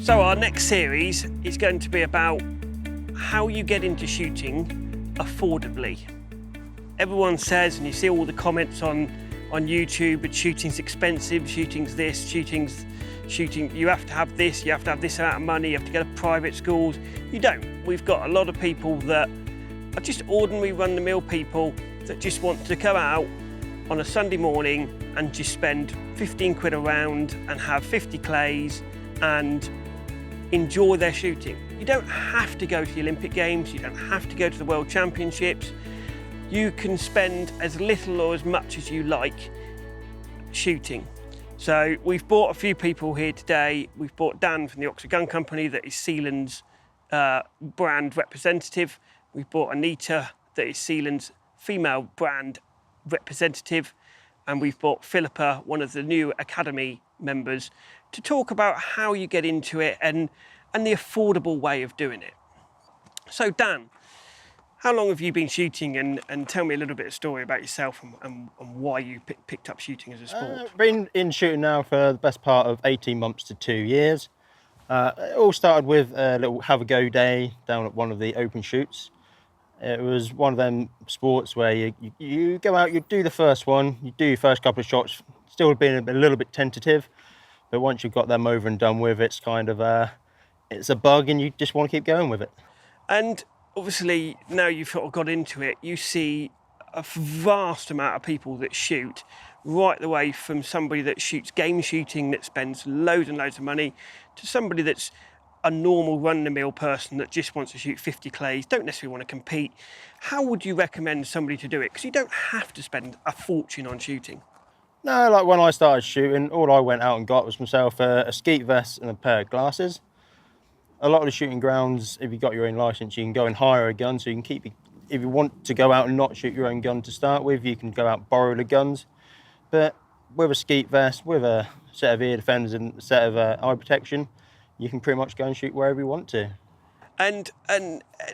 So our next series is going to be about how you get into shooting affordably. Everyone says, and you see all the comments on YouTube, but shooting's expensive, shooting's this, shooting, you have to have this, you have to have this amount of money, you have to go to private schools. You don't. We've got a lot of people that are just ordinary run-the-mill people that just want to go out on a Sunday morning and just spend 15 quid a round and have 50 clays and enjoy their shooting. You don't have to go to the Olympic Games, you don't have to go to the World Championships. You can spend as little or as much as you like shooting. So we've brought a few people here today. We've brought Dan from the Oxford Gun Company, that is Sealand's brand representative. We've brought Anita, that is Sealand's female brand representative. And we've brought Philippa, one of the new Academy members, to talk about how you get into it and the affordable way of doing it. So Dan, how long have you been shooting, and tell me a little bit of story about yourself and why you picked up shooting as a sport? I've been in shooting now for the best part of 18 months to 2 years. It all started with a little have a go day down at one of the open shoots. It was one of them sports where you go out, you do the first one, you do your first couple of shots, still being a little bit tentative, but once you've got them over and done with, it's kind of it's a bug and you just want to keep going with it. And obviously, now you've sort of got into it, you see a vast amount of people that shoot, right the way from somebody that shoots game shooting that spends loads and loads of money to somebody that's a normal run-the-mill person that just wants to shoot 50 clays, don't necessarily want to compete. How would you recommend somebody to do it? Because you don't have to spend a fortune on shooting. No, like when I started shooting, all I went out and got was myself a Skeet Vest and a pair of glasses. A lot of the shooting grounds, if you've got your own licence, you can go and hire a gun, so you can keep, if you want to go out and not shoot your own gun to start with, you can go out and borrow the guns. But with a Skeet Vest, with a set of ear defenders and a set of eye protection, you can pretty much go and shoot wherever you want to. And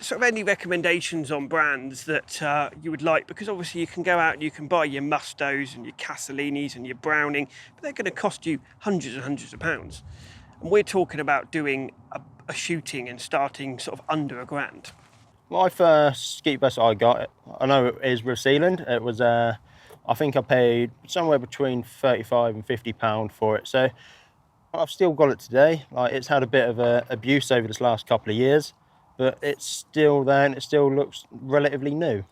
sort of any recommendations on brands that you would like? Because obviously you can go out and you can buy your Mustos and your Cassolinis and your Browning, but they're going to cost you hundreds and hundreds of pounds. And we're talking about doing a shooting and starting sort of under £1,000. My first Skeet Vest I got, I know it is with Sealand, it was, I think I paid somewhere between £35 and £50 for it. So I've still got it today. Like, it's had a bit of abuse over this last couple of years, but it's still there and it still looks relatively new.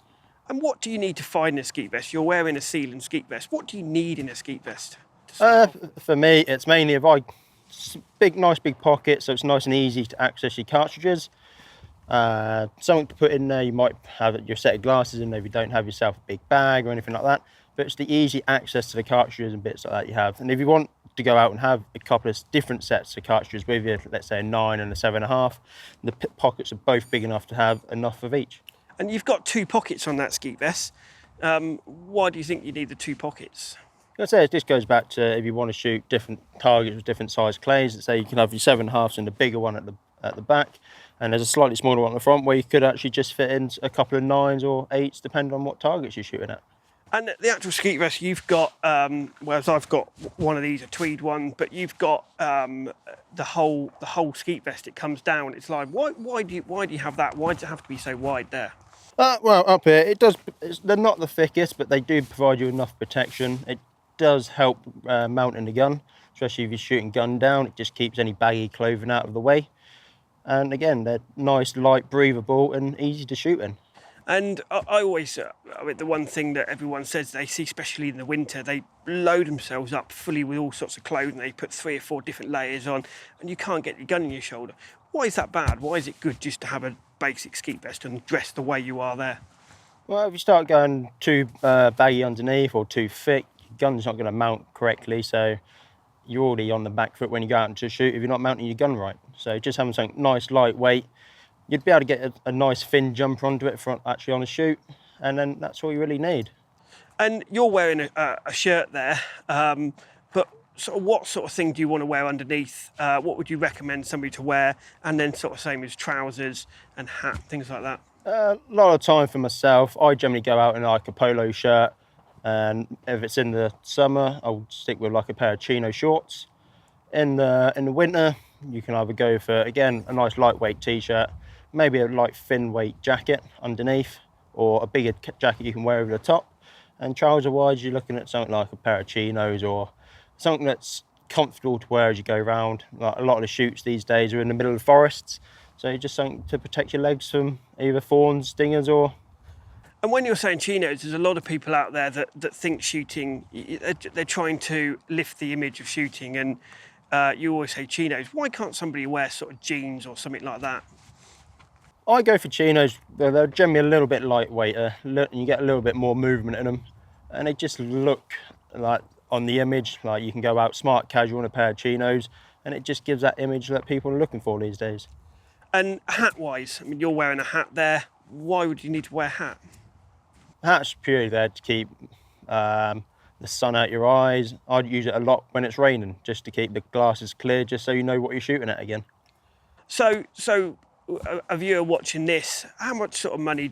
And what do you need to find in a Skeet Vest? You're wearing a Sealand Skeet Vest. What do you need in a Skeet Vest? For me, it's mainly nice big pocket, so it's nice and easy to access your cartridges. Something to put in there. You might have your set of glasses in there if you don't have yourself a big bag or anything like that. But it's the easy access to the cartridges and bits like that you have. And if you want to go out and have a couple of different sets of cartridges with you, let's say a 9 and a 7.5, the pockets are both big enough to have enough of each. And you've got 2 pockets on that Skeet Vest. Why do you think you need the 2 pockets? I'd say this goes back to if you want to shoot different targets with different size clays. Let's say you can have your 7.5s and the bigger one at the back, and there's a slightly smaller one at the front where you could actually just fit in a couple of 9s or 8s depending on what targets you're shooting at. And the actual Skeet Vest you've got, whereas I've got one of these, a tweed one, but you've got the whole Skeet Vest. It comes down. It's like, why do you have that? Why does it have to be so wide there? Well, up here they're not the thickest, but they do provide you enough protection. It does help mounting the gun, especially if you're shooting gun down. It just keeps any baggy clothing out of the way. And again, they're nice, light, breathable, and easy to shoot in. And I always, the one thing that everyone says they see, especially in the winter, they load themselves up fully with all sorts of clothing. They put 3 or 4 different layers on, and you can't get your gun in your shoulder. Why is that bad? Why is it good just to have a basic Skeet Vest and dress the way you are there? Well, if you start going too baggy underneath or too thick, your gun's not going to mount correctly, so you're already on the back foot when you go out into a shoot if you're not mounting your gun right. So just having something nice, lightweight, you'd be able to get a nice thin jumper onto it for actually on a shoot, and then that's all you really need. And you're wearing a shirt there, but sort of what sort of thing do you want to wear underneath? What would you recommend somebody to wear? And then sort of same as trousers and hat, things like that. A lot of time for myself, I generally go out in like a polo shirt, and if it's in the summer, I'll stick with like a pair of chino shorts. In the winter, you can either go for, again, a nice lightweight t-shirt, maybe a light thin weight jacket underneath, or a bigger jacket you can wear over the top. And trouser wise, you're looking at something like a pair of chinos, or something that's comfortable to wear as you go around. Like a lot of the shoots these days are in the middle of the forests, so just something to protect your legs from either thorns, stingers, or... And when you're saying chinos, there's a lot of people out there that think shooting, they're trying to lift the image of shooting, and you always say chinos. Why can't somebody wear sort of jeans or something like that? I go for chinos. They're generally a little bit lightweighter, and you get a little bit more movement in them, and they just look like, on the image, like you can go out smart casual in a pair of chinos, and it just gives that image that people are looking for these days. And hat-wise, I mean, you're wearing a hat there. Why would you need to wear a hat? Hat's purely there to keep the sun out your eyes. I'd use it a lot when it's raining, just to keep the glasses clear, just so you know what you're shooting at again. So a viewer watching this, how much sort of money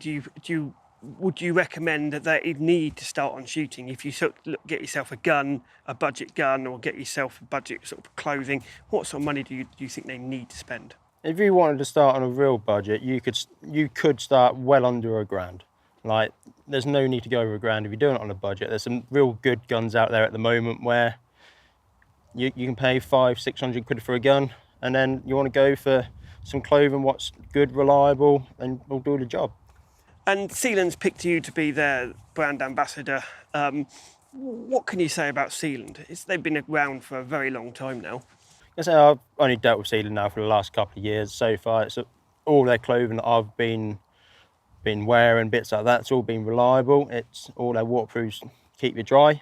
would you recommend that they need to start on shooting? If you sort of get yourself a gun, a budget gun, or get yourself a budget sort of clothing, what sort of money do you think they need to spend? If you wanted to start on a real budget, you could start well under £1,000. Like, there's no need to go over £1,000 if you're doing it on a budget. There's some real good guns out there at the moment where you can pay 500-600 quid for a gun, and then you want to go for some clothing what's good, reliable, and will do the job. And Sealand's picked you to be their brand ambassador. What can you say about Sealand? They've been around for a very long time now. I've only dealt with Sealand now for the last couple of years so far. It's all their clothing that I've been wearing, bits like that, it's all been reliable. It's all their waterproofs keep you dry.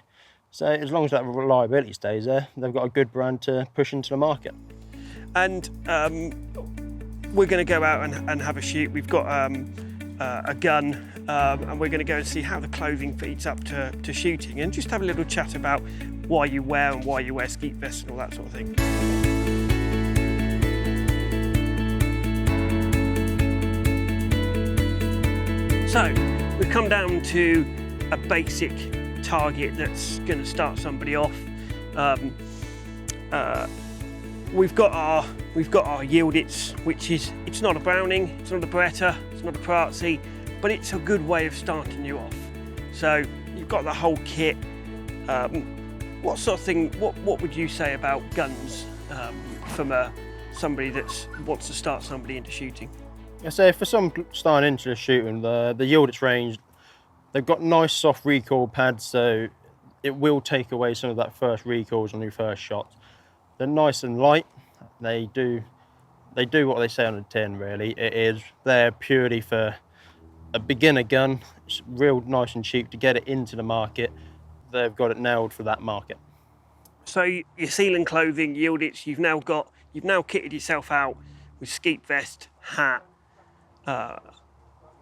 So as long as that reliability stays there, they've got a good brand to push into the market. And we're going to go out and have a shoot. We've got a gun, and we're going to go and see how the clothing fits up to shooting, and just have a little chat about why you wear Skeet Vest and all that sort of thing. So we've come down to a basic target that's going to start somebody off. We've got our Yieldits, which it's not a Browning, it's not a Beretta, it's not a Prazzi, but it's a good way of starting you off. So you've got the whole kit. What sort of thing? What would you say about guns from somebody that wants to start somebody into shooting? I say for some starting into the shooting, the Yieldits range, they've got nice soft recoil pads, so it will take away some of that first recoils on your first shot. They're nice and light. They do what they say on the tin, really. It is there purely for a beginner gun. It's real nice and cheap to get it into the market. They've got it nailed for that market. So your Sealand clothing, Yieldits, you've now kitted yourself out with Skeet Vest, hat,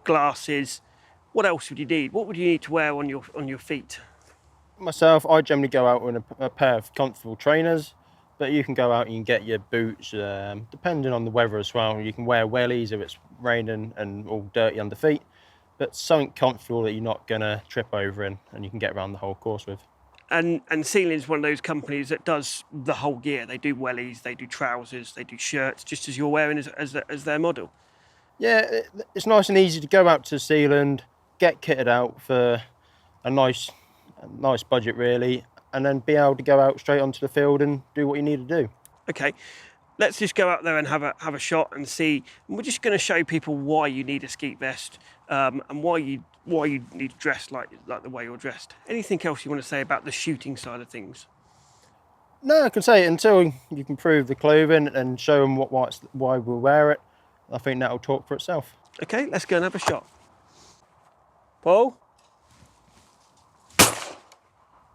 glasses. What else would you need? What would you need to wear on your feet? Myself, I generally go out with a pair of comfortable trainers, but you can go out and you can get your boots, depending on the weather as well. You can wear wellies if it's raining and all dirty under feet, but something comfortable that you're not going to trip over in and you can get around the whole course with. And Sealand's one of those companies that does the whole gear. They do wellies, they do trousers, they do shirts, just as you're wearing as their model. Yeah, it's nice and easy to go out to Sealand, get kitted out for a nice budget really, and then be able to go out straight onto the field and do what you need to do. Okay, let's just go out there and have a shot and see. And we're just going to show people why you need a Skeet Vest, and why you need to dress like the way you're dressed. Anything else you want to say about the shooting side of things? No, I can say it until you can prove the clothing and show them why we wear it. I think that'll talk for itself. Okay, let's go and have a shot. Paul?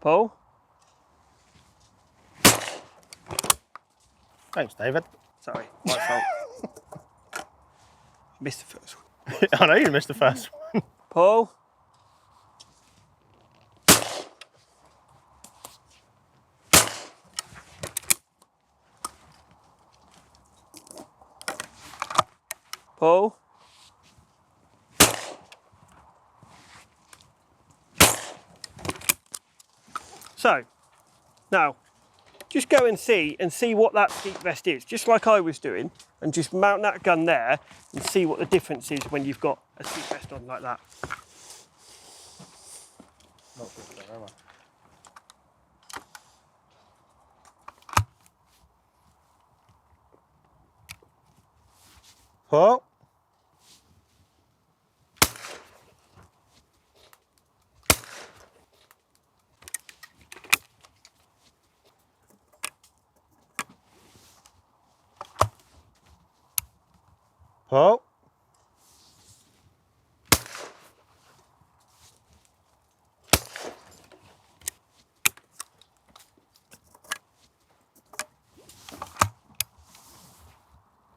Paul? Thanks, David. Sorry, my fault. Missed the first one. I know you missed the first one. Paul? Paul? So, now, just go and see what that Skeet Vest is, just like I was doing, and just mount that gun there and see what the difference is when you've got a Skeet Vest on like that. Not good there, am I? Pull. Pull.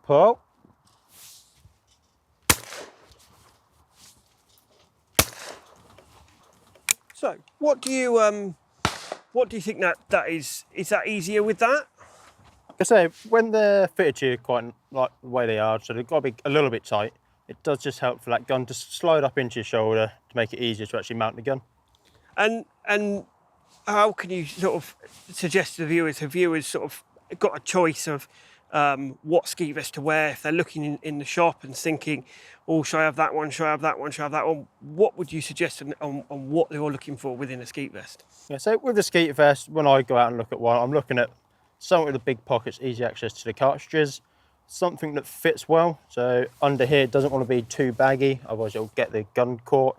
Pull. So, what do you think that is? Is that easier with that? Like I say, when they're fitted to you quite like the way they are, so they've got to be a little bit tight, it does just help for that gun to slide up into your shoulder to make it easier to actually mount the gun. And how can you sort of suggest to the viewers? Have viewers sort of got a choice of what Skeet Vest to wear if they're looking in the shop and thinking, oh, should I have that one? Should I have that one? Should I have that one? What would you suggest on what they're looking for within a Skeet Vest? Yeah, so with the Skeet Vest, when I go out and look at one, I'm looking at something with the big pockets, easy access to the cartridges, something that fits well. So under here, it doesn't want to be too baggy, otherwise it'll get the gun caught.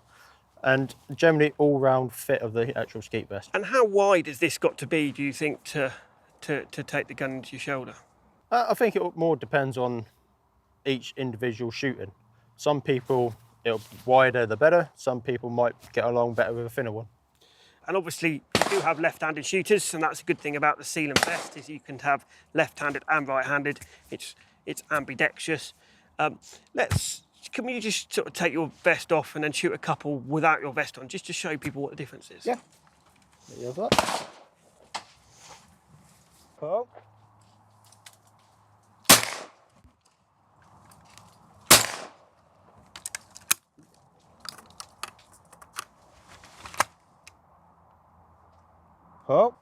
And generally all-round fit of the actual Skeet Vest. And how wide has this got to be, do you think, to take the gun into your shoulder? I think it more depends on each individual shooting. Some people, it'll be wider the better. Some people might get along better with a thinner one. And obviously you do have left-handed shooters, and that's a good thing about the Seal and Vest is you can have left-handed and right-handed. It's ambidextrous. Can we just sort of take your vest off and then shoot a couple without your vest on, just to show people what the difference is? Yeah. There you have that. Pull. Pull.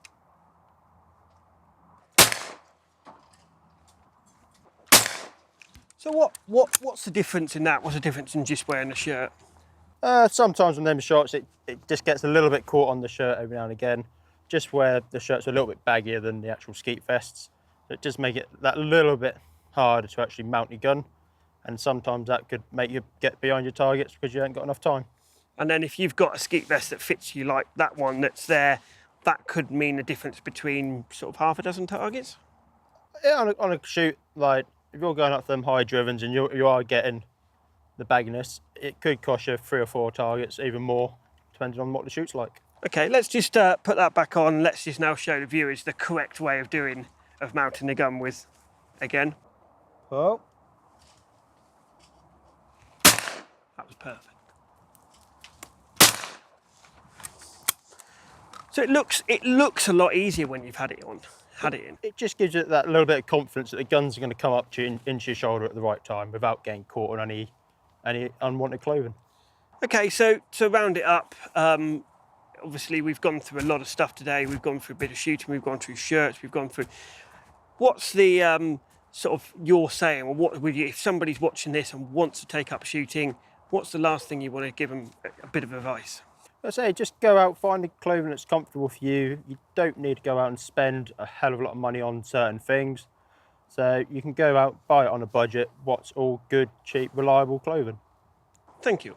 So what's the difference in that? What's the difference in just wearing a shirt? Sometimes on them shorts, it just gets a little bit caught on the shirt every now and again, just where the shirts are a little bit baggier than the actual Skeet Vests. So it does make it that little bit harder to actually mount your gun, and sometimes that could make you get behind your targets because you haven't got enough time. And then if you've got a Skeet Vest that fits you like that one that's there, that could mean the difference between sort of half a dozen targets? Yeah, on a shoot, like if you're going up them high drivens and you are getting the bagginess, it could cost you 3 or 4 targets, even more, depending on what the shoot's like. Okay, let's just put that back on. Let's just now show the viewers the correct way of mounting the gun with, again. Pull. That was perfect. So it looks a lot easier when you've had it in. It just gives you that little bit of confidence that the guns are going to come up to you into your shoulder at the right time without getting caught on any unwanted clothing. Okay, so to round it up, obviously we've gone through a lot of stuff today. We've gone through a bit of shooting, we've gone through shirts, we've gone through... What's the sort of you're saying, or what would you, if somebody's watching this and wants to take up shooting, what's the last thing you want to give them a bit of advice? I say just go out, find the clothing that's comfortable for you. You don't need to go out and spend a hell of a lot of money on certain things. So you can go out, buy it on a budget, what's all good, cheap, reliable clothing. Thank you.